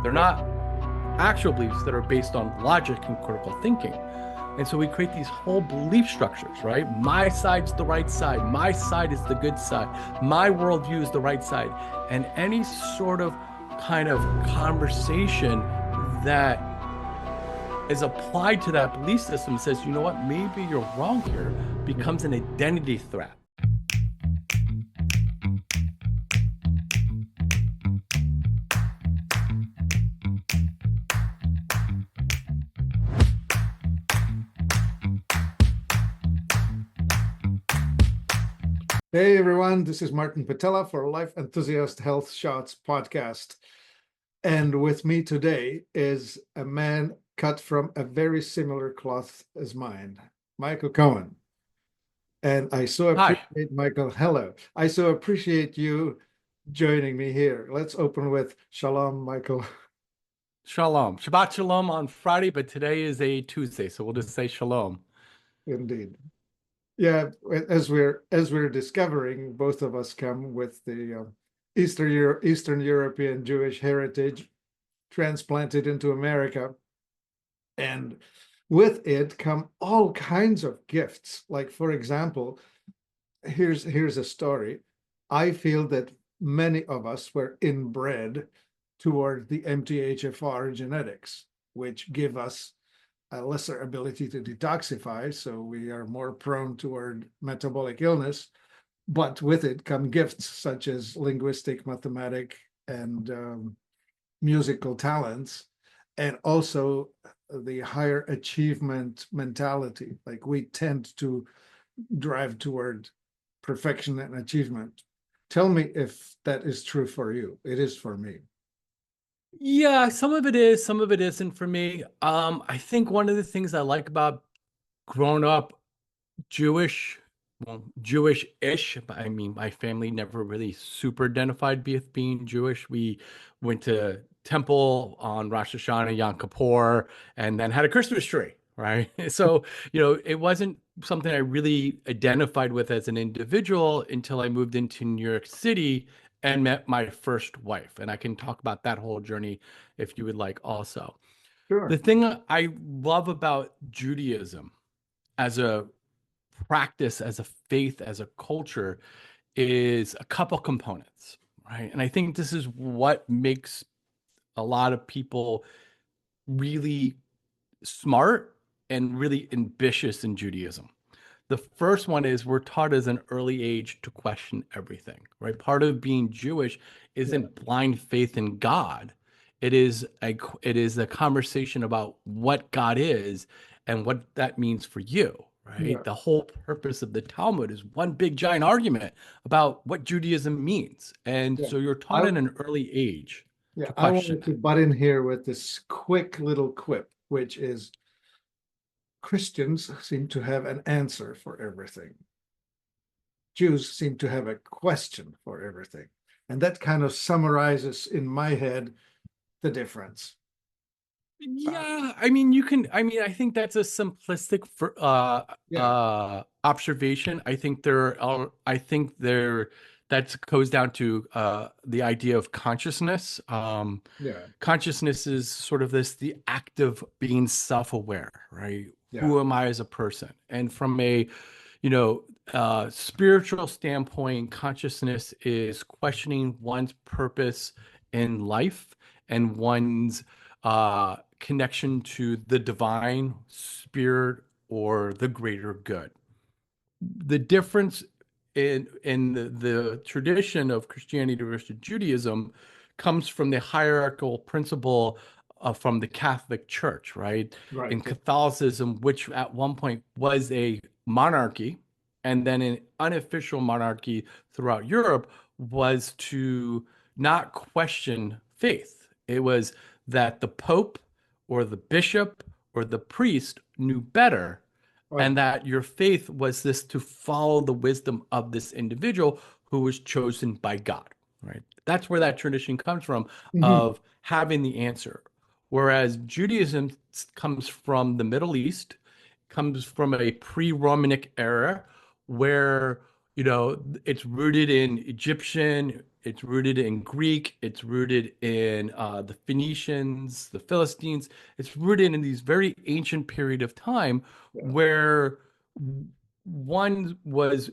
They're not actual beliefs that are based on logic and critical thinking. And so we create these whole belief structures, right? My side's the right side. My side is the good side. My worldview is the right side. And any sort of kind of conversation that is applied to that belief system says, you know what, maybe you're wrong here, becomes an identity threat. Hey everyone, this is Martin Pytela for Life Enthusiast Health Shots podcast. And with me today is a man cut from a very similar cloth as mine, Michael Kohan. And I so appreciate, Michael, hello. I so appreciate you joining me here. Let's open with Shalom, Michael. Shalom. Shabbat Shalom on Friday, but today is a Tuesday, so we'll just say Shalom. Indeed. Yeah, as we're discovering, both of us come with the Eastern European Jewish heritage transplanted into America, and with it come all kinds of gifts. Like, for example, here's a story. I feel that many of us were inbred toward the MTHFR genetics, which give us a lesser ability to detoxify, so we are more prone toward metabolic illness. But with it come gifts such as linguistic, mathematic, and musical talents, and also the higher achievement mentality. Like, we tend to drive toward perfection and achievement. Tell me if that is true for you. It is for me. Yeah, some of it is, some of it isn't for me. I think one of the things I like about growing up Jewish, well, Jewish-ish, but I mean, my family never really super identified with being Jewish. We went to temple on Rosh Hashanah, Yom Kippur, and then had a Christmas tree, right? So, it wasn't something I really identified with as an individual until I moved into New York City and met my first wife. And I can talk about that whole journey if you would like also. Sure. The thing I love about Judaism as a practice, as a faith, as a culture is a couple components, right? And I think this is what makes a lot of people really smart and really ambitious in Judaism. The first one is we're taught as an early age to question everything, right? Part of being Jewish isn't blind faith in God. It is a conversation about what God is and what that means for you, right? Yeah. The whole purpose of the Talmud is one big giant argument about what Judaism means. And so you're taught at an early age to I question wanted to butt in here with this quick little quip, which is Christians seem to have an answer for everything. Jews seem to have a question for everything. And that kind of summarizes in my head the difference. Yeah, I I think that's a simplistic observation. That goes down to the idea of consciousness. Consciousness is sort of the act of being self-aware, right? Who am I as a person? And from a, spiritual standpoint, consciousness is questioning one's purpose in life and one's connection to the divine spirit or the greater good. The difference in the tradition of Christianity versus Judaism comes from the hierarchical principle from the Catholic Church, right? In Catholicism, which at one point was a monarchy, and then an unofficial monarchy throughout Europe, was to not question faith. It was that the Pope or the bishop or the priest knew better, and that your faith was this to follow the wisdom of this individual who was chosen by God, right? That's where that tradition comes from, of having the answer. Whereas Judaism comes from the Middle East, comes from a pre-Romanic era where, it's rooted in Egyptian, it's rooted in Greek, it's rooted in the Phoenicians, the Philistines. It's rooted in these very ancient period of time Yeah. where one was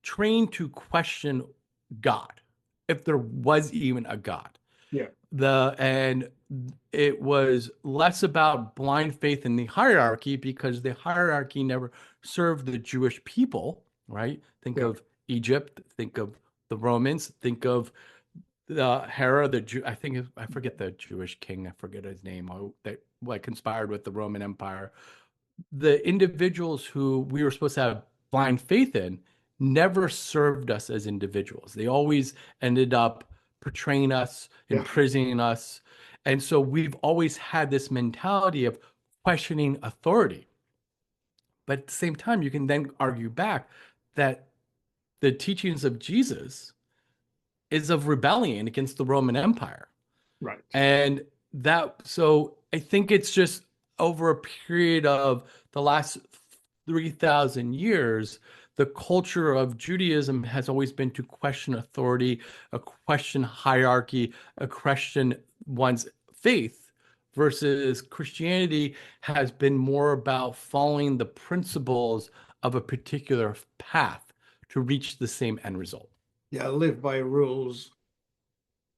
trained to question God, if there was even a God. Yeah. And it was less about blind faith in the hierarchy because the hierarchy never served the Jewish people, right? Think Yeah. of Egypt, think of the Romans, think of the Hera, the Jew. I forget the Jewish king. I forget his name. That like conspired with the Roman Empire. The individuals who we were supposed to have blind faith in never served us as individuals. They always ended up portraying us, Yeah. imprisoning us. And so we've always had this mentality of questioning authority. But at the same time, you can then argue back that the teachings of Jesus is of rebellion against the Roman Empire. Right. And so I think it's just over a period of the last 3,000 years, the culture of Judaism has always been to question authority, a question hierarchy, a question one's faith, versus Christianity has been more about following the principles of a particular path to reach the same end result. Yeah. Live by rules,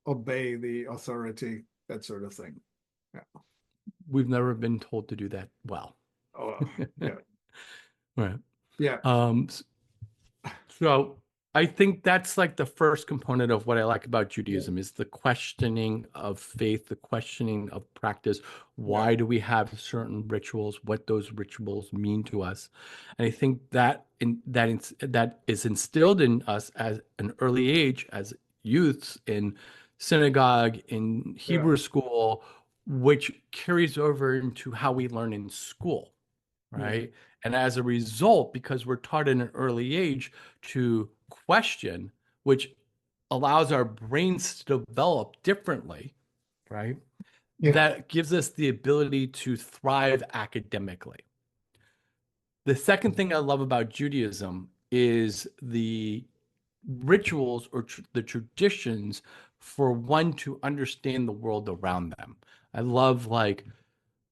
obey the authority, that sort of thing. Yeah. We've never been told to do that well. Oh, yeah. Right. Yeah. Um, so I think that's like the first component of what I like about Yeah. Judaism is the questioning of faith, the questioning of practice. Yeah. Why do we have certain rituals? What those rituals mean to us? And I think that that is instilled in us as an early age, as youths in synagogue, in Yeah. Hebrew school, which carries over into how we learn in school, Yeah. right? And as a result, because we're taught at an early age to question, which allows our brains to develop differently, right? Yeah. That gives us the ability to thrive academically. The second thing I love about Judaism is the rituals or the traditions for one to understand the world around them. I love like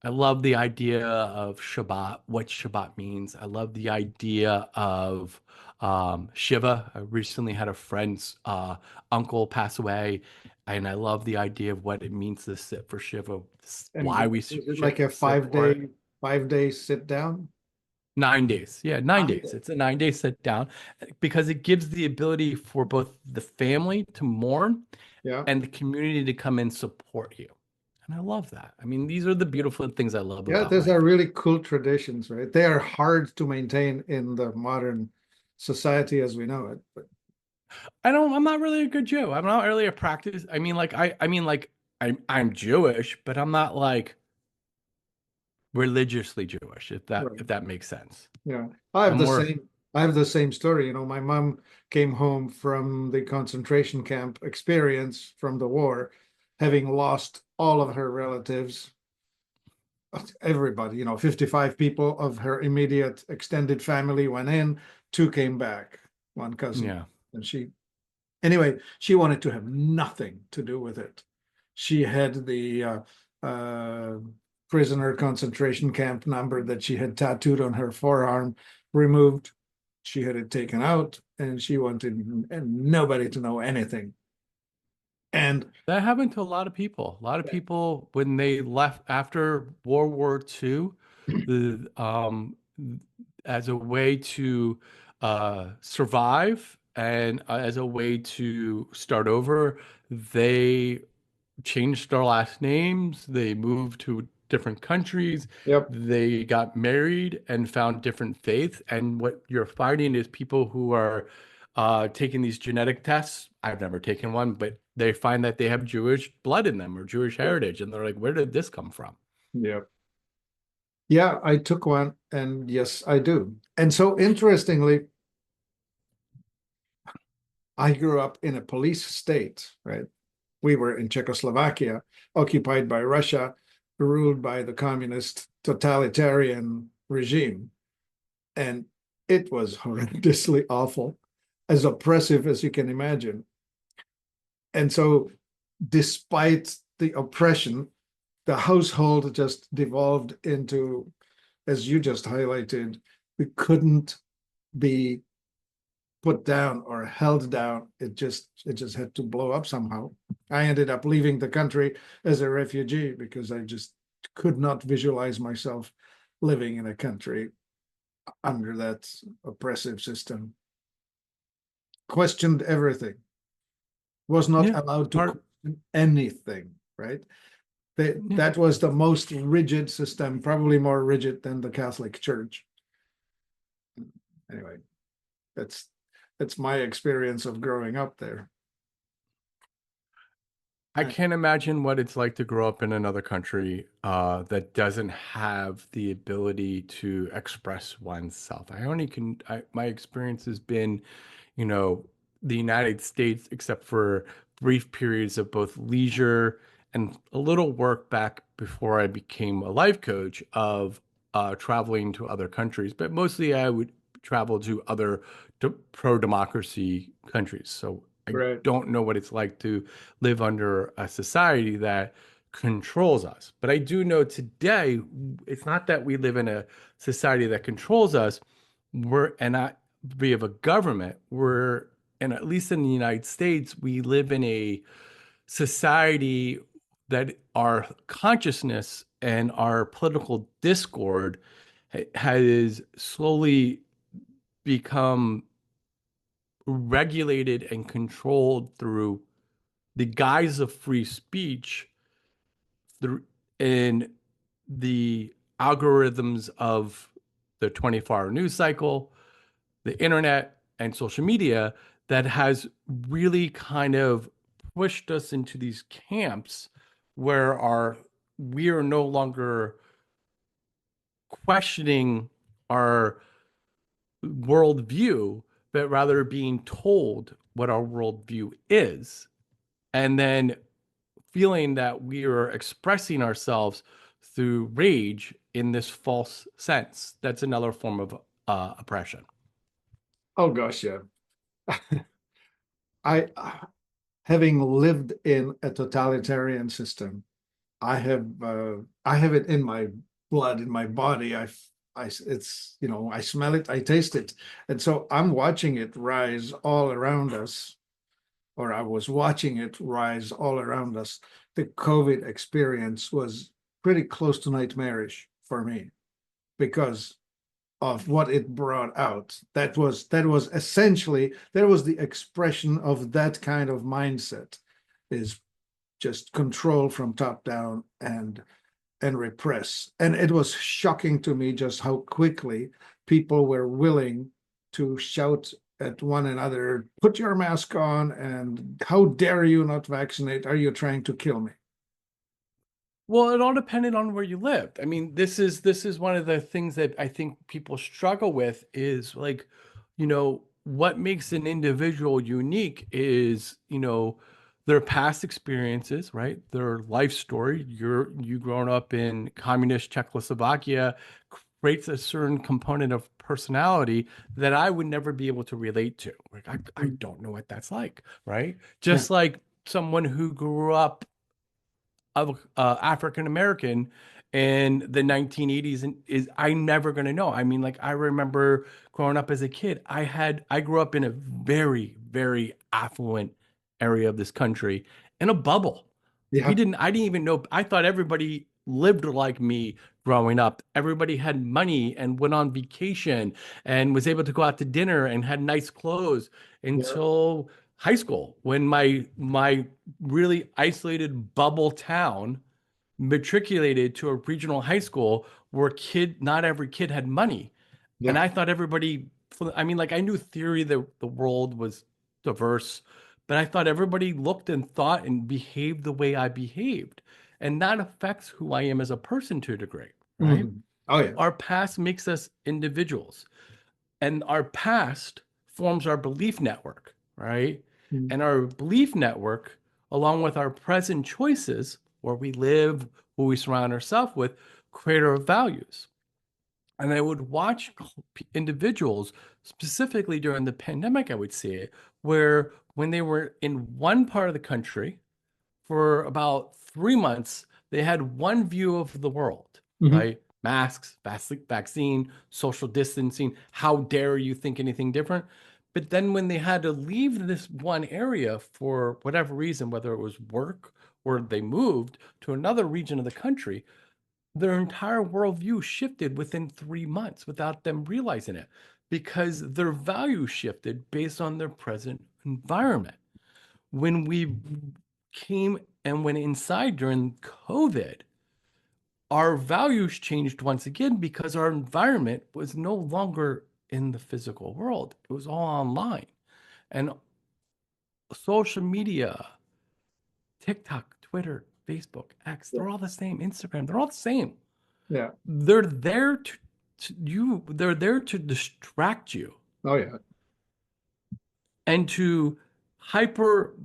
I love the idea of Shabbat, what Shabbat means. I love the idea of Shiva. I recently had a friend's uncle pass away, and I love the idea of what it means to sit for Shiva, And why we is it like a sit for it. 5 day sit down? 9 days. Yeah, 9 days. 9 days. It's a 9 day sit down because it gives the ability for both the family to mourn Yeah. and the community to come and support you. And I love that. I mean, these are the beautiful things I love Yeah, about those life. are really cool traditions, right? They are hard to maintain in the modern society as we know it. But I'm not really a good Jew. I'm not really a practice. I'm Jewish, but I'm not like religiously Jewish, right. if that makes sense. Yeah. I'm more, I have the same story. You know, my mom came home from the concentration camp experience from the war, having lost all of her relatives, everybody, 55 people of her immediate extended family went in, two came back, one cousin. yeah. And anyway, she wanted to have nothing to do with it. She had the uh, prisoner concentration camp number that she had tattooed on her forearm removed. She had it taken out, and she wanted nobody to know anything. And That happened to a lot of people. A lot of people when they left after World War II, the as a way to survive and as a way to start over, they changed their last names, they moved to different countries, yep, they got married and found different faiths. And what you're finding is people who are taking these genetic tests. I've never taken one, but they find that they have Jewish blood in them or Jewish yep, heritage. And they're like, where did this come from? yep. Yeah, I took one, and yes, I do. And so interestingly, I grew up in a police state, right? We were in Czechoslovakia, occupied by Russia, ruled by the communist totalitarian regime. And it was horrendously awful, as oppressive as you can imagine. And so, despite the oppression, the household just devolved into, as you just highlighted, we couldn't be put down or held down. It just had to blow up somehow. I ended up leaving the country as a refugee because I just could not visualize myself living in a country under that oppressive system. Questioned everything, was not Yeah, allowed to part. question anything, right? Yeah. That was the most rigid system, probably more rigid than the Catholic Church. Anyway, that's that's my experience of growing up there. I can't imagine what it's like to grow up in another country that doesn't have the ability to express oneself. My experience has been, you know, the United States, except for brief periods of both leisure and a little work back before I became a life coach of traveling to other countries. But mostly I would travel to other pro-democracy countries. So I Right. don't know what it's like to live under a society that controls us. But I do know today, it's not that we live in a society that controls us. We have a government. And at least in the United States, we live in a society that our consciousness and our political discord has slowly become regulated and controlled through the guise of free speech through in the algorithms of the 24-hour news cycle, the internet, and social media that has really kind of pushed us into these camps where we are no longer questioning our worldview, but rather being told what our worldview is, and then feeling that we are expressing ourselves through rage in this false sense. That's another form of oppression. Oh gosh, yeah. I having lived in a totalitarian system, I have it in my blood, in my body. It's, I smell it, I taste it. And so I'm watching it rise all around us, or I was watching it rise all around us. The COVID experience was pretty close to nightmarish for me because of what it brought out. That was essentially, that was the expression of that kind of mindset, is just control from top down and repress. And it was shocking to me just how quickly people were willing to shout at one another, put your mask on, and how dare you not vaccinate? Are you trying to kill me? Well, it all depended on where you lived. I mean, this is one of the things that I think people struggle with is like, what makes an individual unique is, their past experiences, right? Their life story. You growing up in communist Czechoslovakia creates a certain component of personality that I would never be able to relate to. Like I don't know what that's like, right? Yeah, Just like someone who grew up of African American in the 1980s and is I'm never going to know. I mean, like I remember growing up as a kid, I grew up in a very, very affluent area of this country in a bubble. yeah, I didn't even know. I thought everybody lived like me growing up. Everybody had money and went on vacation and was able to go out to dinner and had nice clothes yeah, until high school when my really isolated bubble town matriculated to a regional high school where not every kid had money. And yeah, I thought I mean, like I knew theory that the world was diverse, but I thought everybody looked and thought and behaved the way I behaved. And that affects who I am as a person to a degree, right? mhm. Oh yeah, Our past makes us individuals, and our past forms our belief network, right? mhm. And our belief network, along with our present choices, where we live, who we surround ourselves with, create our values. And I would watch individuals, specifically during the pandemic, I would see it, where when they were in one part of the country for about 3 months, they had one view of the world, Mhm. right? Masks, vaccine, social distancing. How dare you think anything different? But then when they had to leave this one area for whatever reason, whether it was work or they moved to another region of the country, their entire worldview shifted within 3 months without them realizing it because their values shifted based on their present environment. When we came and went inside during COVID, our values changed once again because our environment was no longer in the physical world. It was all online. And social media, TikTok, Twitter, Facebook, X, Yeah. they're all the same. Instagram, they're all the same. Yeah. They're there they're there to distract you Oh yeah. and to hyper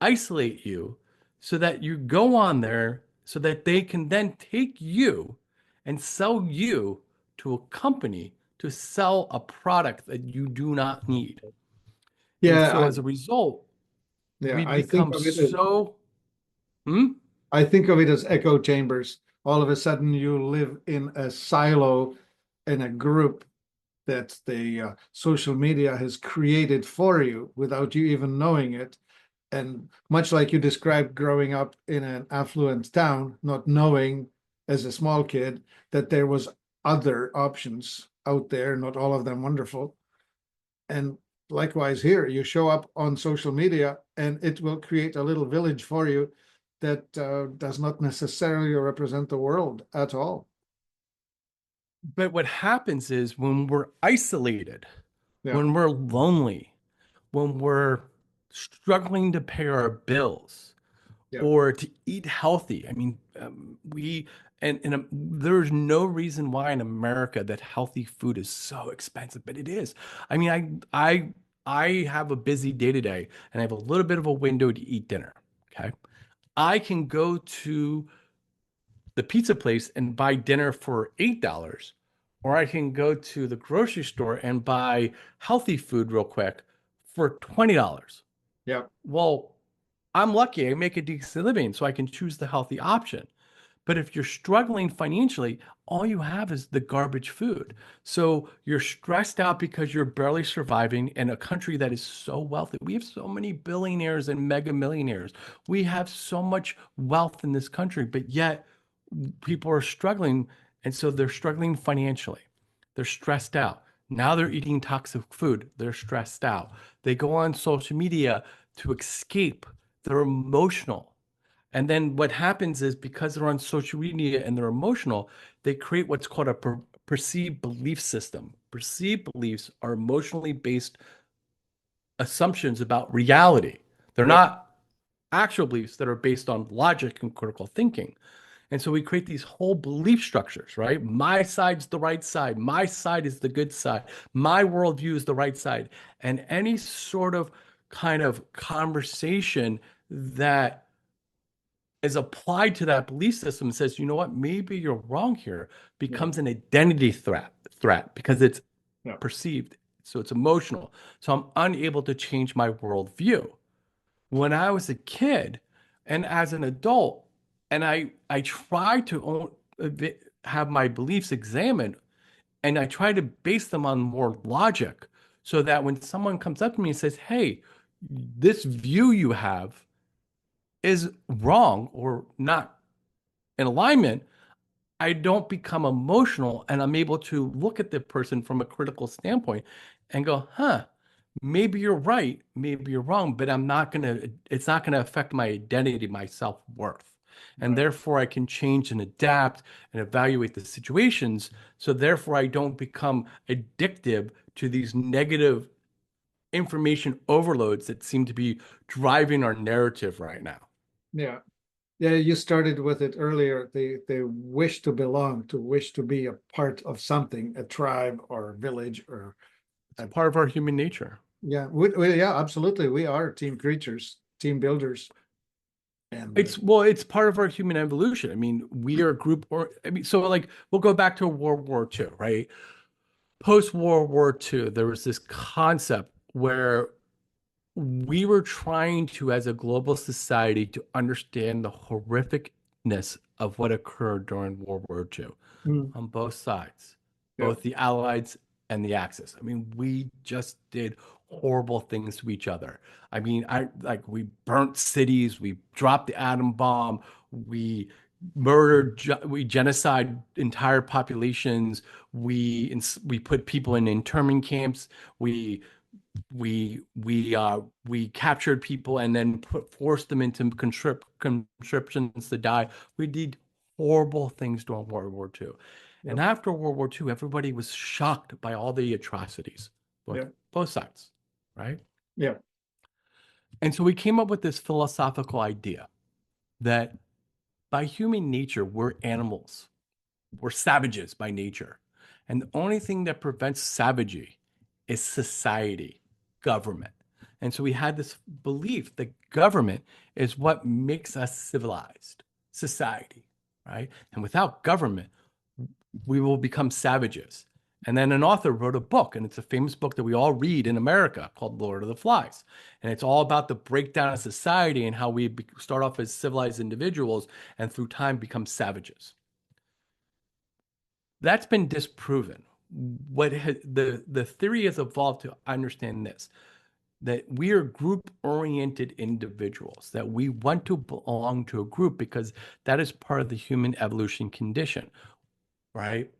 isolate you so that you go on there so that they can then take you and sell you to a company to sell a product that you do not need. And Yeah. so as a result, Yeah. we become so, hmm? I think of it as echo chambers. All of a sudden, you live in a silo in a group that the social media has created for you without you even knowing it. And much like you described growing up in an affluent town, not knowing as a small kid that there was other options out there, not all of them wonderful. And likewise here, you show up on social media and it will create a little village for you that does not necessarily represent the world at all. But what happens is when we're isolated, Yeah. when we're lonely, when we're struggling to pay our bills, Yeah. or to eat healthy. I mean, we and there's no reason why in America that healthy food is so expensive, but it is. I mean, I have a busy day today, and I have a little bit of a window to eat dinner. Okay, I can go to the pizza place and buy dinner for $8, or I can go to the grocery store and buy healthy food real quick for $20. Yeah. Well, I'm lucky I make a decent living, so I can choose the healthy option. But if you're struggling financially, all you have is the garbage food. So you're stressed out because you're barely surviving in a country that is so wealthy. We have so many billionaires and mega millionaires. We have so much wealth in this country, but yet people are struggling. And so they're struggling financially. They're stressed out. Now they're eating toxic food. They're stressed out. They go on social media to escape. They're emotional. And then what happens is because they're on social media and they're emotional, they create what's called a perceived belief system. Perceived beliefs are emotionally based assumptions about reality. They're Yep. not actual beliefs that are based on logic and critical thinking. And so we create these whole belief structures, right? My side's the right side. My side is the good side. My worldview is the right side. And any sort of kind of conversation that is applied to that belief system and says, you know what, maybe you're wrong here, Yeah. becomes an identity threat because it's Yeah. perceived. So it's emotional. So I'm unable to change my worldview. When I was a kid and as an adult, and I tried to have my beliefs examined and I try to base them on more logic so that when someone comes up to me and says, hey, this view you have is wrong or not in alignment, I don't become emotional and I'm able to look at the person from a critical standpoint and go, huh, maybe you're right, maybe you're wrong, but it's not gonna affect my identity, my self-worth. And Right. therefore I can change and adapt and evaluate the situations. So therefore I don't become addictive to these negative information overloads that seem to be driving our narrative right now. Yeah. Yeah, you started with it earlier. The wish to belong, to wish to be a part of something, a tribe or a village or It's a, part of our human nature. yeah, yeah, absolutely. We are team creatures, team builders, and It's part of our human evolution. I mean, we are a group, or I mean, so like we'll go back to World War II, right? Post World War II, there was this concept where we were trying to, as a global society, to understand the horrificness of what occurred during World War II Mm. on both sides, Yeah. both the Allies and the Axis. I mean, we just did horrible things to each other. I mean, we burnt cities, we dropped the atom bomb, we we genocide entire populations, we put people in internment camps, we we captured people and then forced them into conscriptions to die. We did horrible things during World War II. And Yep. after World War II, everybody was shocked by all the atrocities, Yep. both sides, right? Yeah. And so we came up with this philosophical idea that by human nature, we're animals. We're savages by nature. And the only thing that prevents savagery is society, government. And so we had this belief that government is what makes us civilized society, right? And without government, we will become savages. And then an author wrote a book, and it's a famous book that we all read in America called Lord of the Flies. And it's all about the breakdown of society and how we start off as civilized individuals and through time become savages. That's been disproven. The theory has evolved to understand this, that we are group-oriented individuals, that we want to belong to a group because that is part of the human evolution condition, right?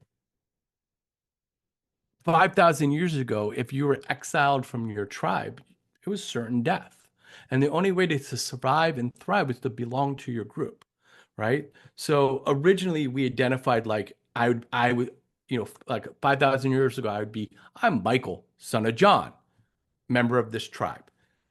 5,000 years ago, if you were exiled from your tribe, it was certain death. And the only way to survive and thrive was to belong to your group, right? So originally we identified like I would, like 5,000 years ago, I'm Michael, son of John, member of this tribe.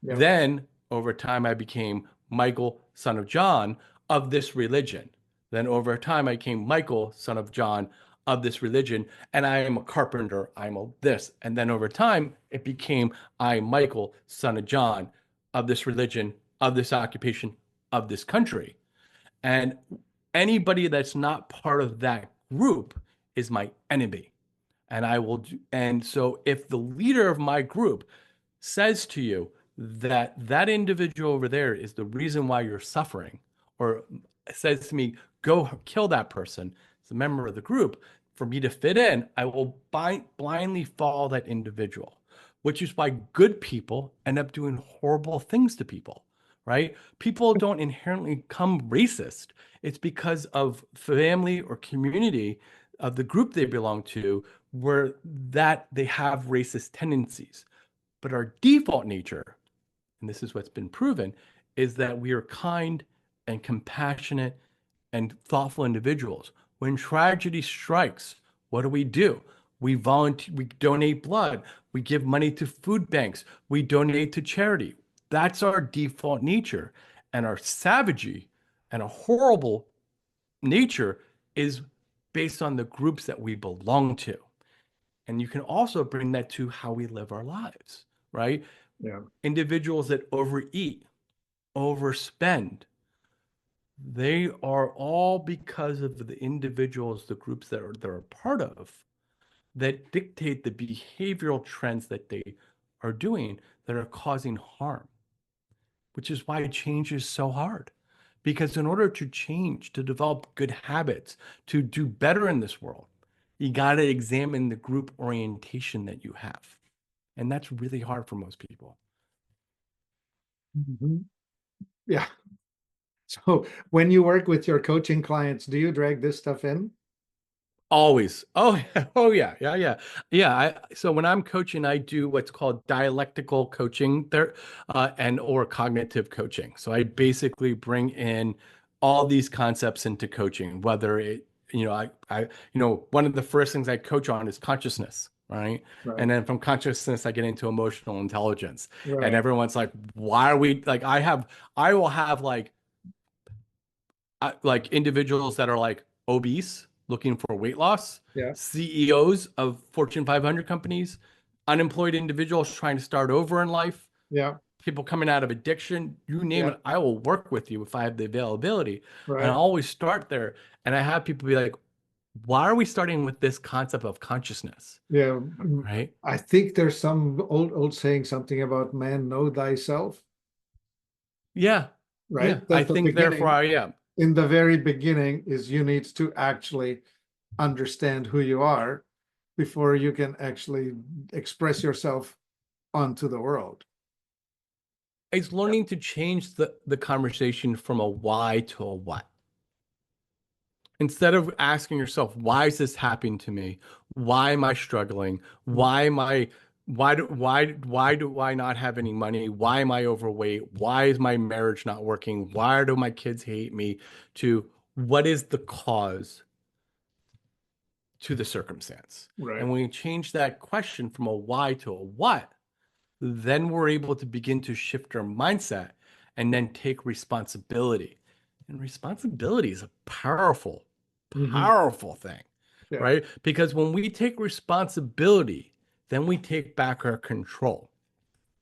Yeah. Then over time, I became Michael, son of John, of this religion. Then over time, I became Michael, son of John, of this religion. And I am a carpenter. I'm a this. And then over time, it became I, Michael, son of John, of this religion, of this occupation, of this country. And anybody that's not part of that group is my enemy. And I will do, and so if the leader of my group says to you that that individual over there is the reason why you're suffering, or says to me, go kill that person as a member of the group, for me to fit in, I will blindly follow that individual, which is why good people end up doing horrible things to people, right? People don't inherently become racist. It's because of family or community of the group they belong to where that they have racist tendencies. But our default nature, and this is what's been proven, is that we are kind and compassionate and thoughtful individuals. When tragedy strikes, what do? We volunteer, we donate blood, we give money to food banks, we donate to charity. That's our default nature. And our savagery and a horrible nature is based on the groups that we belong to. And you can also bring that to how we live our lives, right? Yeah. Individuals that overeat, overspend, they are all because of the individuals, the groups that they're a part of, that dictate the behavioral trends that they are doing that are causing harm, which is why change is so hard. Because in order to change, to develop good habits, to do better in this world, you got to examine the group orientation that you have. And that's really hard for most people. Mhm. Yeah. So when you work with your coaching clients, do you drag this stuff in? Always. Oh, yeah. Oh, yeah. Yeah. Yeah. Yeah. So when I'm coaching, I do what's called dialectical coaching there, and or cognitive coaching. So I basically bring in all these concepts into coaching, whether one of the first things I coach on is consciousness, right? Right. And then from consciousness, I get into emotional intelligence. And Right. everyone's like, why are we like, I will have like individuals that are like obese looking for weight loss, Yeah. CEOs of Fortune 500 companies, unemployed individuals trying to start over in life, Yeah. people coming out of addiction, you name Yeah. it, I will work with you if I have the availability. And I Right. always start there. And I have people be like, why are we starting with this concept of consciousness, Yeah, right? I think there's some old saying something about man know thyself, Yeah, yeah. right? I That the think therefore beginning, I am. in the very beginning, is you need to actually understand who you are before you can actually express yourself onto the world. It's learning to change the conversation from a why to a what. Instead of asking yourself, why is this happening to me? Why am I struggling? Why am I why do I not have any money? Why am I overweight? Why is my marriage not working? Why do my kids hate me? To what is the cause to the circumstance? Right. And when you change that question from a why to a what, then we're able to begin to shift our mindset and then take responsibility. And responsibility is a powerful, Hmm. powerful thing, Yeah. right? Because when we take responsibility, then we take back our control.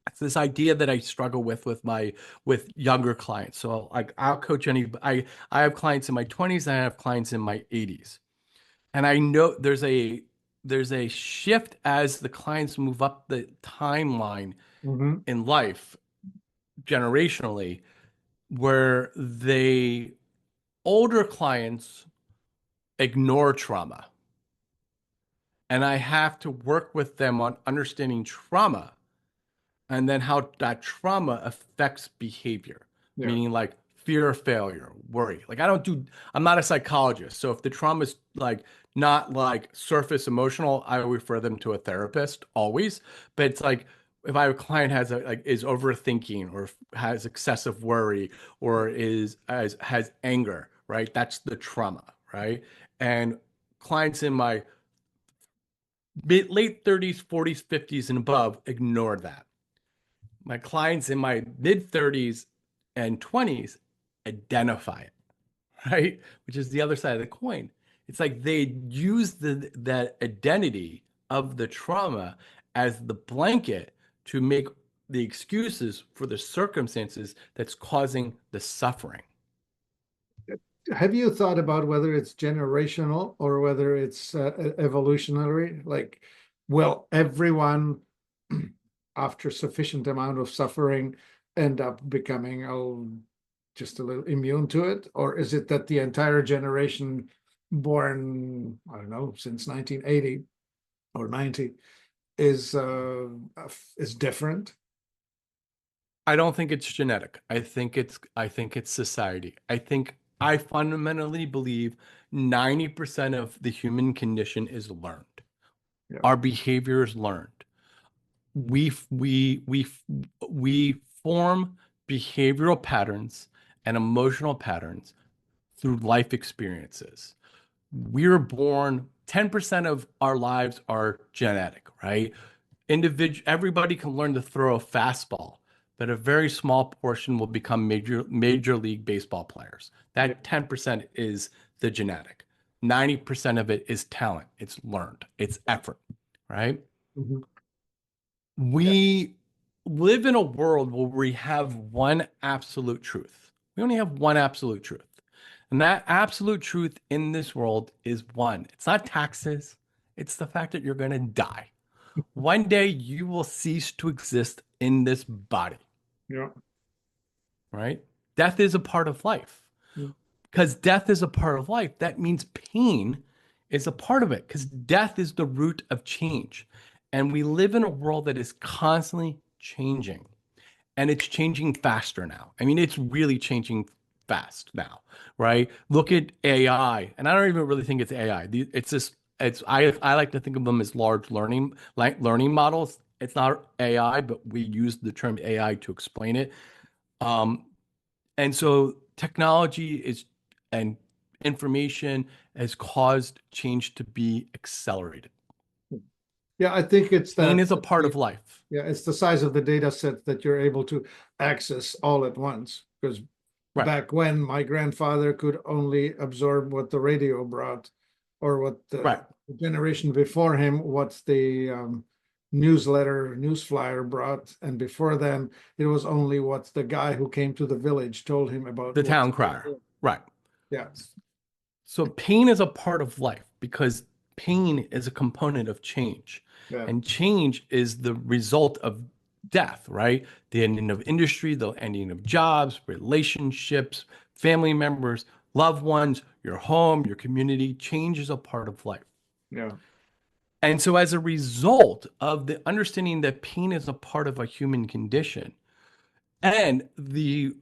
It's this idea that I struggle with younger clients. So like I'll coach I have clients in my 20s and I have clients in my 80s. And I know there's a shift as the clients move up the timeline Hmm. in life generationally where they older clients ignore trauma, and I have to work with them on understanding trauma and then how that trauma affects behavior, Yeah. meaning like fear of failure, worry. Like I'm not a psychologist, so if the trauma is like not like surface emotional, I refer them to a therapist always. But it's like if I have a client is overthinking or has excessive worry or has anger, right? That's the trauma, right? And clients in my late 30s, 40s, 50s, and above ignore that. My clients in my mid 30s and 20s identify it, right? Which is the other side of the coin. It's like they use that identity of the trauma as the blanket to make the excuses for the circumstances that's causing the suffering. Have you thought about whether it's generational or whether it's evolutionary? Like, will everyone, after sufficient amount of suffering, end up becoming just a little immune to it? Or is it that the entire generation born, I don't know, since 1980 or 90 is different? I don't think it's genetic. I think it's society. I fundamentally believe 90% of the human condition is learned. Yeah. Our behavior is learned. We form behavioral patterns and emotional patterns through life experiences. We're born 10% of our lives are genetic, right? Everybody can learn to throw a fastball, but a very small portion will become major league baseball players. Yeah. That 10% is the genetic. 90% of it is talent. It's learned. It's effort, right? Mhm. Yeah. We live in a world where we have one absolute truth. We only have one absolute truth. And that absolute truth in this world is one. It's not taxes, it's the fact that you're going to die. One day you will cease to exist in this body, Yeah. right? Death is a part of life. Yeah. Because death is a part of life, that means pain is a part of it, because death is the root of change. And we live in a world that is constantly changing, and it's changing faster now. I mean, it's really changing fast now, right? Look at AI, and I don't even really think it's AI. It's just I like to think of them as large learning models. It's not AI, but we use the term AI to explain it. Um, and so technology is and information has caused change to be accelerated. Yeah, I think it's Pain that is a part of life. yeah, it's the size of the data set that you're able to access all at once. Because Right. back when my grandfather could only absorb what the radio brought, or what the Right. generation before him, what the newsletter, news flyer brought, and before then, it was only what the guy who came to the village told him about The what's town going crier. on. Right. Yeah, So pain is a part of life because pain is a component of change. Yeah. And change is the result of death, right? The ending of industry, the ending of jobs, relationships, family members, loved ones, your home, your community. Change is a part of life. Yeah. And so, as a result of the understanding that pain is a part of a human condition and the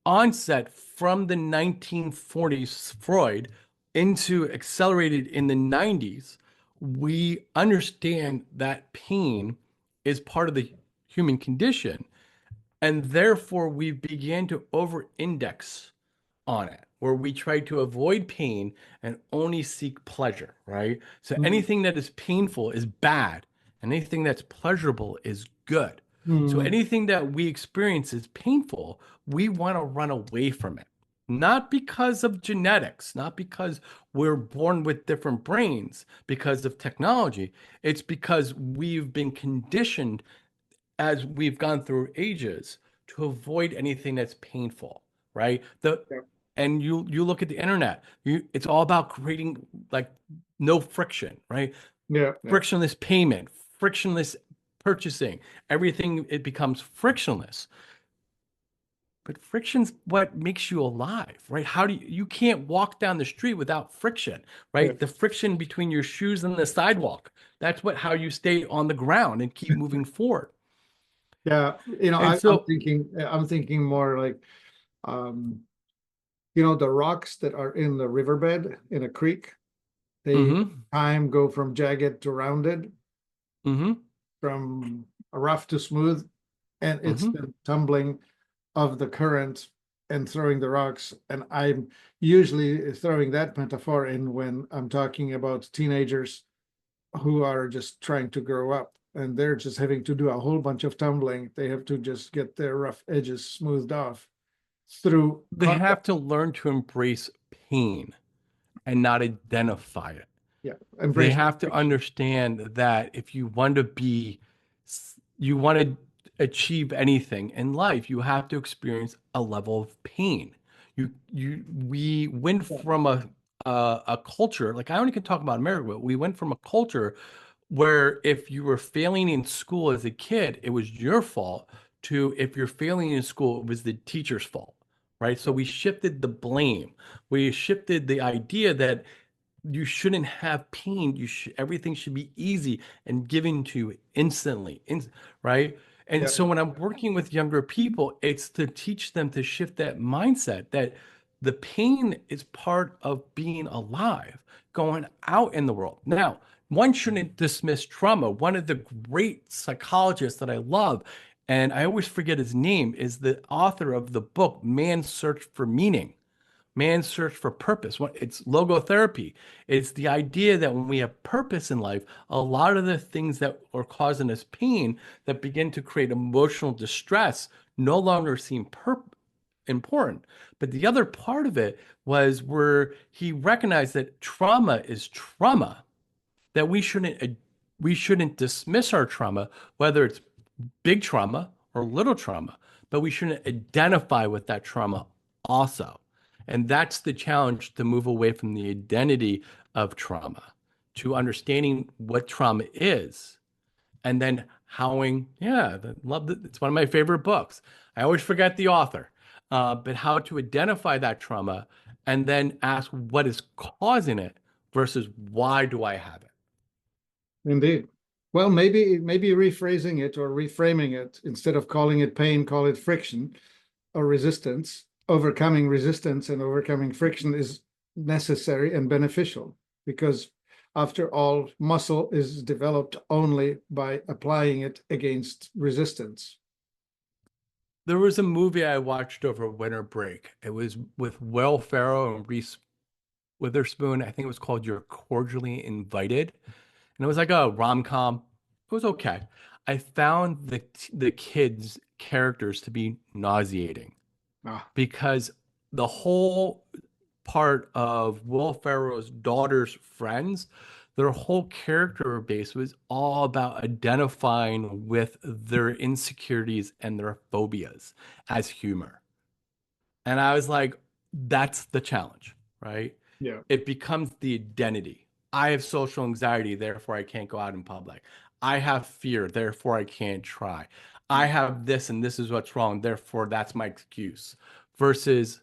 onset from the 1940s, Freud, into accelerated in the 90s, we understand that pain is part of the human condition. And therefore, we began to over index on it, where we try to avoid pain and only seek pleasure, right? So Mm. anything that is painful is bad, and anything that's pleasurable is good. So Mm. anything that we experience is painful, we want to run away from it. Not because of genetics, not because we're born with different brains, because of technology. It's because we've been conditioned as we've gone through ages to avoid anything that's painful, right? The Yeah. and you look at the internet, it's all about creating like no friction, right? Yeah. Yeah. Frictionless payment, frictionless purchasing, everything it becomes frictionless. But friction's what makes you alive, right? How do you can't walk down the street without friction, Yeah. right? The friction between your shoes and the sidewalk. That's what how you stay on the ground and keep moving forward. Yeah. And I'm so, thinking more like, um, the rocks that are in the riverbed in a creek, they mm-hmm, time go from jagged to rounded, mm-hmm, from rough to smooth, and it's mm-hmm. the tumbling of the current and throwing the rocks. And I'm usually throwing that metaphor in when I'm talking about teenagers who are just trying to grow up and they're just having to do a whole bunch of tumbling. They have to just get their rough edges smoothed off through They contact. have to learn to embrace pain and not identify it. Yeah, They embrace have to friction. understand that if you want to be, you want to achieve anything in life, you have to experience a level of pain. We went Yeah, from a culture, like I only can talk about America, but we went from a culture where if you were failing in school as a kid, it was your fault, to if you're failing in school, it was the teacher's fault, right? So yeah, we shifted the blame. We shifted the idea that you shouldn't have pain. Everything should be easy and given to you instantly, right? And yeah, so when I'm working with younger people, it's to teach them to shift that mindset that the pain is part of being alive, going out in the world. Now, one shouldn't dismiss trauma. One of the great psychologists that I love, and I always forget his name, is the author of the book Man's Search for Meaning. Man's search for purpose. It's logotherapy. It's the idea that when we have purpose in life, a lot of the things that are causing us pain that begin to create emotional distress no longer seem important. But the other part of it was where he recognized that trauma is trauma, that we shouldn't dismiss our trauma, whether it's big trauma or little trauma, but we shouldn't identify with that trauma also. And that's the challenge, to move away from the identity of trauma to understanding what trauma is, and then howing, yeah, it's one of my favorite books. I always forget the author, but how to identify that trauma and then ask what is causing it versus why do I have it? indeed. Well, maybe rephrasing it or reframing it, instead of calling it pain, call it friction or resistance. Overcoming resistance and overcoming friction is necessary and beneficial, because after all, muscle is developed only by applying it against resistance. There was a movie I watched over winter break. It was with Will Ferrell and Reese Witherspoon. I think it was called You're Cordially Invited. And it was like a rom-com. It was okay. I found the kids' characters to be nauseating Ah, because the whole part of Will Ferrell's daughter's friends, their whole character base was all about identifying with their insecurities and their phobias as humor. And I was like, that's the challenge, right? Yeah. It becomes the identity. I have social anxiety, therefore I can't go out in public. I have fear, therefore I can't try. I have this and this is what's wrong, therefore that's my excuse. Versus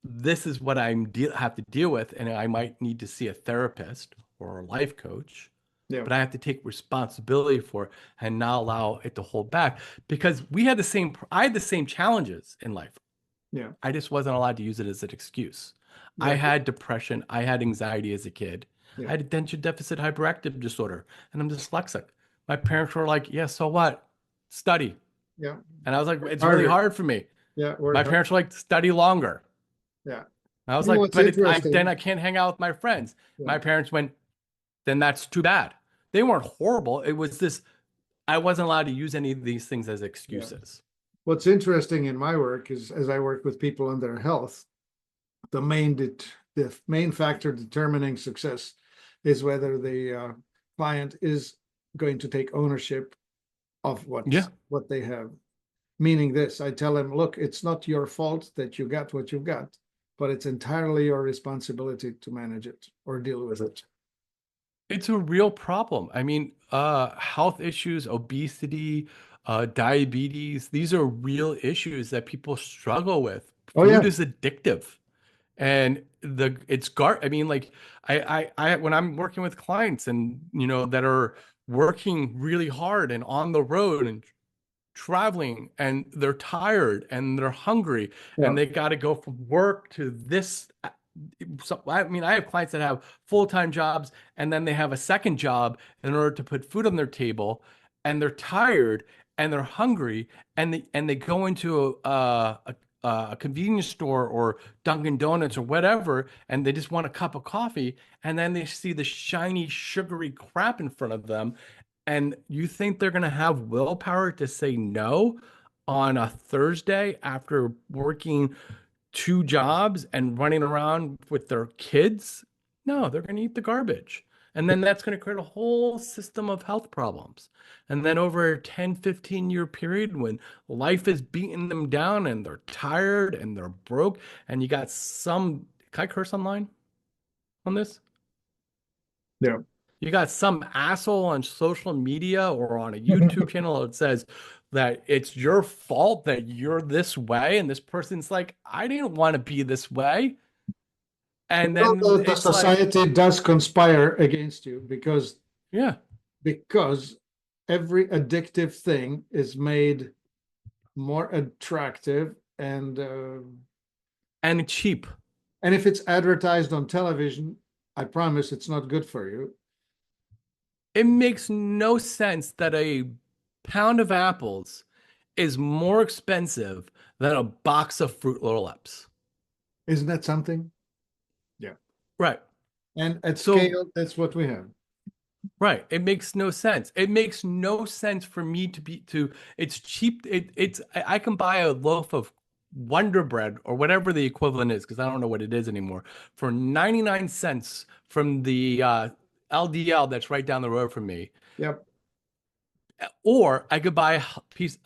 this is what have to deal with, and I might need to see a therapist or a life coach, Yeah. but I have to take responsibility for it and not allow it to hold back because I had the same challenges in life. Yeah. I just wasn't allowed to use it as an excuse. I Yeah. had depression. I had anxiety as a kid. Yeah. I had attention deficit hyperactive disorder, and I'm dyslexic. My parents were like, yeah, so what? Study. Yeah. And I was like, it's really Harder. hard for me. Yeah. My Work hard. parents were like, study longer. Yeah. I was You know like, what's but then interesting? I can't hang out with my friends. Yeah. My parents went, then that's too bad. They weren't horrible. It was this, I wasn't allowed to use any of these things as Yeah. excuses. What's interesting in my work is as I work with people on their health, the main factor determining success is whether the client is going to take ownership of Yeah. what they have. Meaning this, I tell them, look, it's not your fault that you got what you got, but it's entirely your responsibility to manage it or deal with it. It's a real problem. I mean, health issues, obesity, diabetes, these are real issues that people struggle with. Oh Food yeah, is addictive. And I mean, like when I'm working with clients and that are working really hard and on the road and traveling and they're tired and they're hungry yeah, and they got to go from work to this. So, I mean, I have clients that have full-time jobs and then they have a second job in order to put food on their table, and they're tired and they're hungry and they go into a convenience store or Dunkin' Donuts or whatever, and they just want a cup of coffee, and then they see the shiny, sugary crap in front of them, and you think they're going to have willpower to say no on a Thursday after working two jobs and running around with their kids? No, they're going to eat the garbage. And then that's going to create a whole system of health problems. And then over a 10, 15-year period when life is beating them down and they're tired and they're broke, and you got can I curse online on this? yeah. You got some asshole on social media or on a YouTube channel that says that it's your fault that you're this way, and this person's like, I didn't want to be this way. And Well, then the it's like, society does conspire against you yeah, because every addictive thing is made more attractive and cheap. and if it's advertised on television, I promise it's not good for you. It makes no sense that a pound of apples is more expensive than a box of Fruit Roll-Ups. Isn't that something? Yeah. Right. And at So scale, that's what we have. right. It makes no sense. It makes no sense for me it's cheap. I can buy a loaf of Wonder Bread or whatever the equivalent is, because I don't know what it is anymore, for 99 cents from the LDL that's right down the road from me. Yep. Or I could buy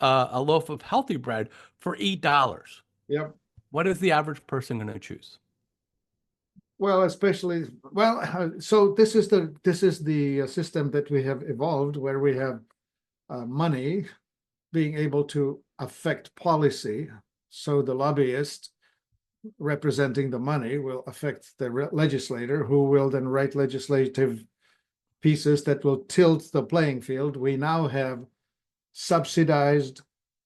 a loaf of healthy bread for $8. Yep. What is the average person going to choose? Well, so this is the system that we have evolved where we have money being able to affect policy. So the lobbyist representing the money will affect the legislator, who will then write legislative pieces that will tilt the playing field. We now have subsidized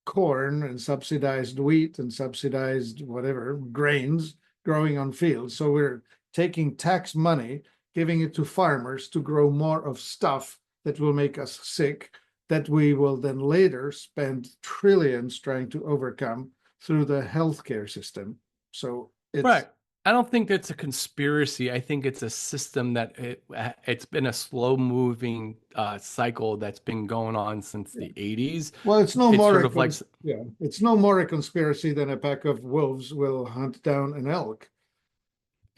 corn and subsidized wheat and subsidized whatever grains growing on fields. So we're taking tax money, giving it to farmers to grow more of stuff that will make us sick, that we will then later spend trillions trying to overcome through the healthcare system. So Right. I don't think it's a conspiracy. I think it's a system that it's been a slow moving cycle that's been going on since the 80s. Well, it's no It's more sort of like, it's no more a conspiracy than a pack of wolves will hunt down an elk.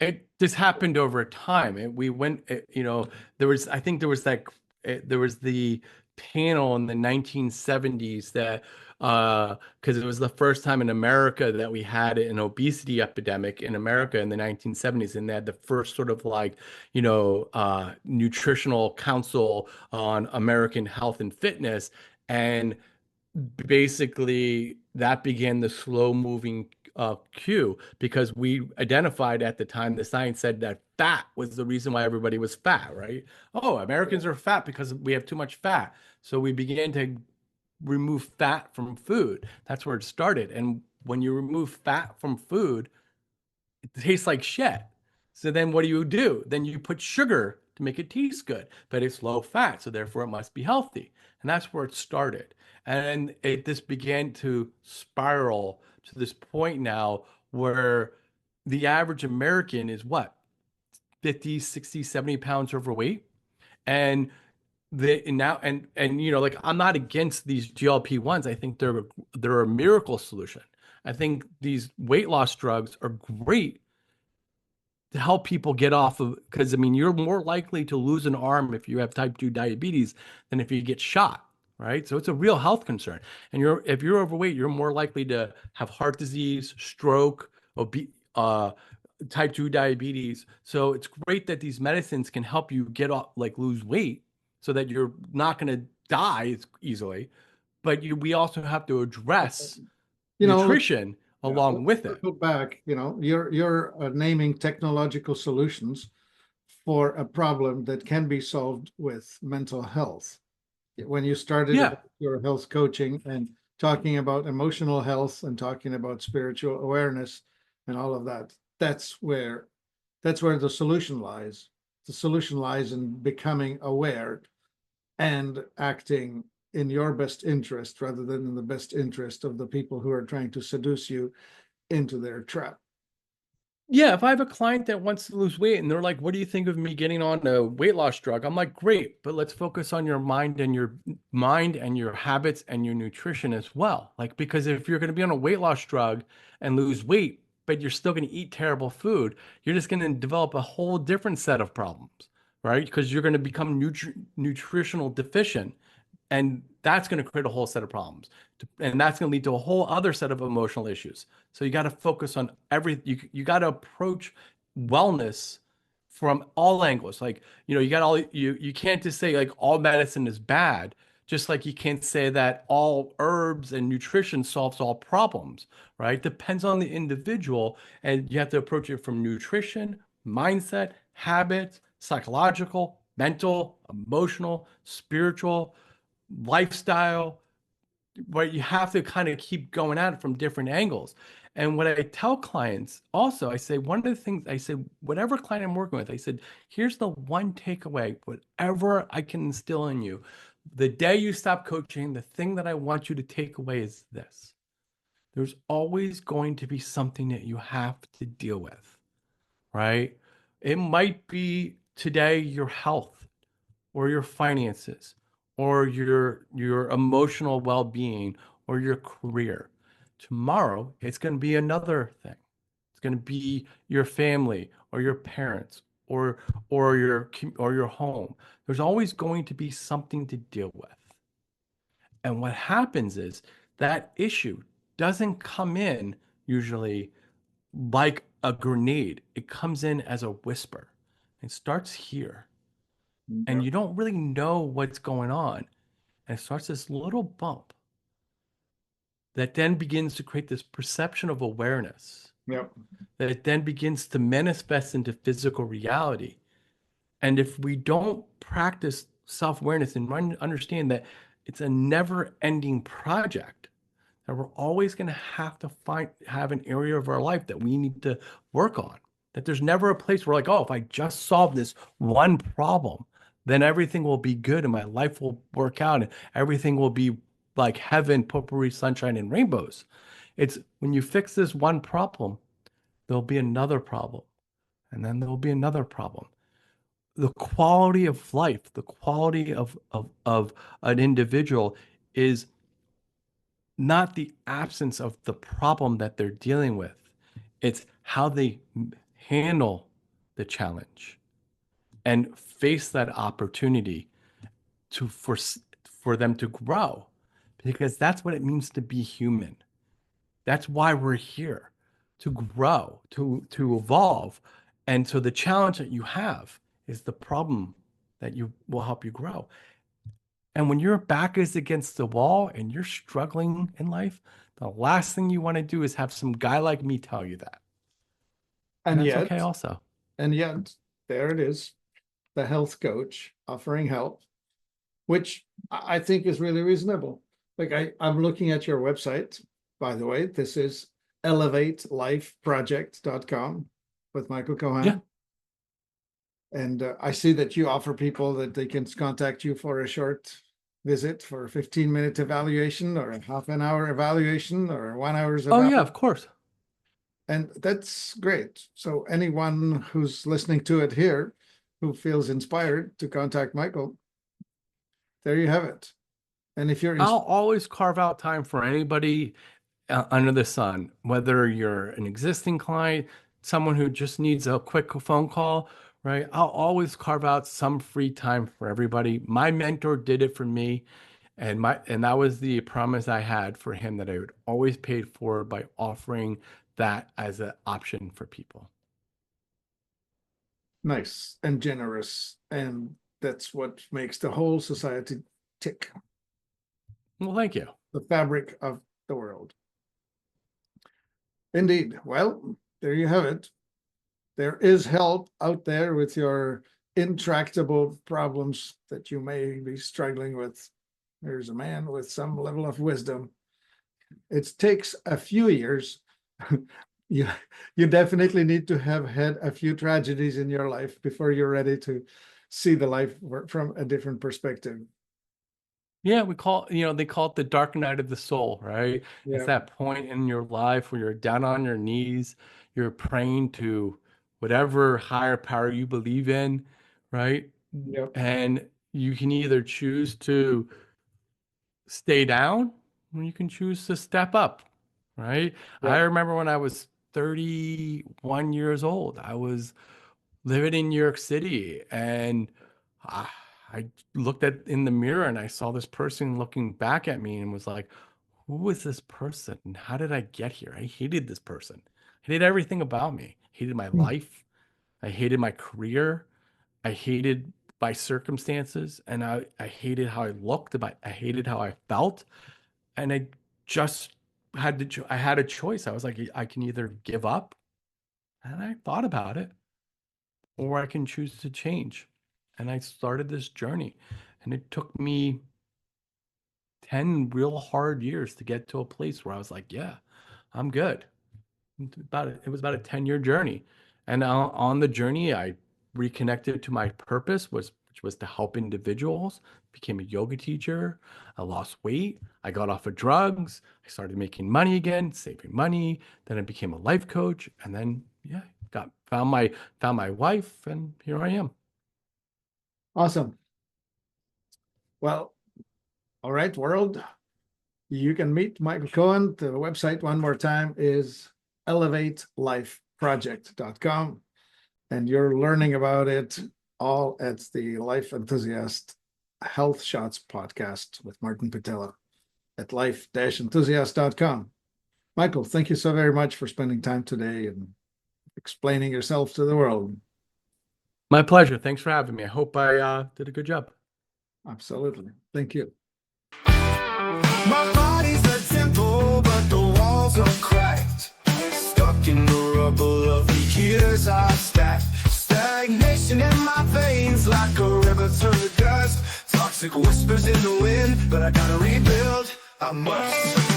it just happened over time. We went, I think there was the panel in the 1970s that because it was the first time in America that we had an obesity epidemic in America in the 1970s, and they had the first sort of like, nutritional council on American health and fitness, and basically that began the slow moving queue because we identified at the time, the science said that fat was the reason why everybody was fat, right? Oh, Americans are fat because we have too much fat. So we began to remove fat from food. That's where it started. And when you remove fat from food, it tastes like shit. So then what do? Then you put sugar to make it taste good, but it's low fat, so therefore it must be healthy. And that's where it started. And this began to spiral to this point now where the average American is what? 50, 60, 70 pounds overweight. And like I'm not against these GLP-1s. I think they're a miracle solution. I think these weight loss drugs are great to help people get off of, because I mean, you're more likely to lose an arm if you have type 2 diabetes than if you get shot, right? So it's a real health concern. And if you're overweight, you're more likely to have heart disease, stroke, type 2 diabetes. So it's great that these medicines can help you get off, like lose weight so that you're not going to die easily. But we also have to address You know, nutrition yeah, along let's with it. circle back. You're naming technological solutions for a problem that can be solved with mental health. When you started Yeah. about your health coaching and talking about emotional health and talking about spiritual awareness and all of that, that's where the solution lies. The solution lies in becoming aware and acting in your best interest rather than in the best interest of the people who are trying to seduce you into their trap. Yeah, if I have a client that wants to lose weight and they're like, "What do you think of me getting on a weight loss drug?" I'm like, "Great, but let's focus on your mind and your habits and your nutrition as well." Like, because if you're going to be on a weight loss drug and lose weight, but you're still going to eat terrible food, you're just going to develop a whole different set of problems, right? Because you're going to become nutritional deficient, and that's going to create a whole set of problems, and that's going to lead to a whole other set of emotional issues. So you got to focus on you got to approach wellness from all angles. Like, you can't just say like all medicine is bad, just like you can't say that all herbs and nutrition solves all problems, right? Depends on the individual, and you have to approach it from nutrition, mindset, habits, psychological, mental, emotional, spiritual, lifestyle, but you have to kind of keep going at it from different angles. And what I tell clients also, I say, one of the things I said, whatever client I'm working with, I said, here's the one takeaway, whatever I can instill in you. The day you stop coaching, the thing that I want you to take away is this. There's always going to be something that you have to deal with, right? It might be today your health, or your finances, or your emotional well-being, or your career. Tomorrow, it's going to be another thing. It's going to be your family or your parents or your home. There's always going to be something to deal with. And what happens is that issue doesn't come in usually like a grenade. It comes in as a whisper. It starts here, and Yep. you don't really know what's going on. And it starts this little bump that then begins to create this perception of awareness, Yep. that it then begins to manifest into physical reality. And if we don't practice self-awareness and understand that it's a never-ending project, that we're always going to have an area of our life that we need to work on. That there's never a place where like, oh, if I just solve this one problem, then everything will be good and my life will work out and everything will be like heaven, potpourri, sunshine, and rainbows. It's when you fix this one problem, there'll be another problem, and then there'll be another problem. The quality of life, the quality of an individual is not the absence of the problem that they're dealing with. It's how they handle the challenge and face that opportunity for them to grow. because that's what it means to be human. That's why we're here, to grow, to evolve. And so the challenge that you have is the problem that you will help you grow. And when your back is against the wall and you're struggling in life, the last thing you want to do is have some guy like me tell you that. And that's okay also. And yet, there it is, the health coach offering help, which I think is really reasonable. Like I'm looking at your website, by the way. This is elevatelifeproject.com with Michael Kohan. Yeah. And I see that you offer people that they can contact you for a short visit for a 15-minute evaluation or a half an hour evaluation or a 1 hour's Oh, yeah, of course. And that's great. So anyone who's listening to it here who feels inspired to contact Michael, there you have it. And if you're I'll always carve out time for anybody under the sun, whether you're an existing client, someone who just needs a quick phone call, right? I'll always carve out some free time for everybody. My mentor did it for me, and that was the promise I had for him, that I would always pay it forward by offering that as an option for people. Nice and generous, and that's what makes the whole society tick. Well, thank you. The fabric of the world. Indeed. Well, there you have it. There is help out there with your intractable problems that you may be struggling with. There's a man with some level of wisdom. It takes a few years. You definitely need to have had a few tragedies in your life before you're ready to see the life from a different perspective. Yeah, they call it the dark night of the soul, right? Yeah. It's that point in your life where you're down on your knees, you're praying to whatever higher power you believe in, right? Yep. And you can either choose to stay down or you can choose to step up, right? Yep. I remember when I was 31 years old, I was living in New York City, and I looked in the mirror and I saw this person looking back at me and was like, who is this person? How did I get here? I hated this person. I hated everything about me. I hated my life. I hated my career. I hated my circumstances, and I hated how I looked. I hated how I felt. And I just I had a choice. I was like, I can either give up, and I thought about it, or I can choose to change. And I started this journey, and it took me 10 real hard years to get to a place where I was like, yeah, I'm good. It was about a 10-year journey. And on the journey, I reconnected to my purpose, which was to help individuals, became a yoga teacher. I lost weight. I got off of drugs. I started making money again, saving money. Then I became a life coach. And then, yeah, found my wife, and here I am. Awesome. Well, all right, world. You can meet Michael Kohan. The website, one more time, is elevatelifeproject.com. And you're learning about it all at the Life Enthusiast Health Shots podcast with Martin Pytela at life-enthusiast.com. Michael, thank you so very much for spending time today and explaining yourself to the world. My pleasure. Thanks for having me. I hope I did a good job. Absolutely. Thank you. My body's a temple, but the walls are cracked. Stuck in the rubble of the years I've stacked. Stagnation in my veins like a river turned to dust. Toxic whispers in the wind, but I gotta rebuild. I must.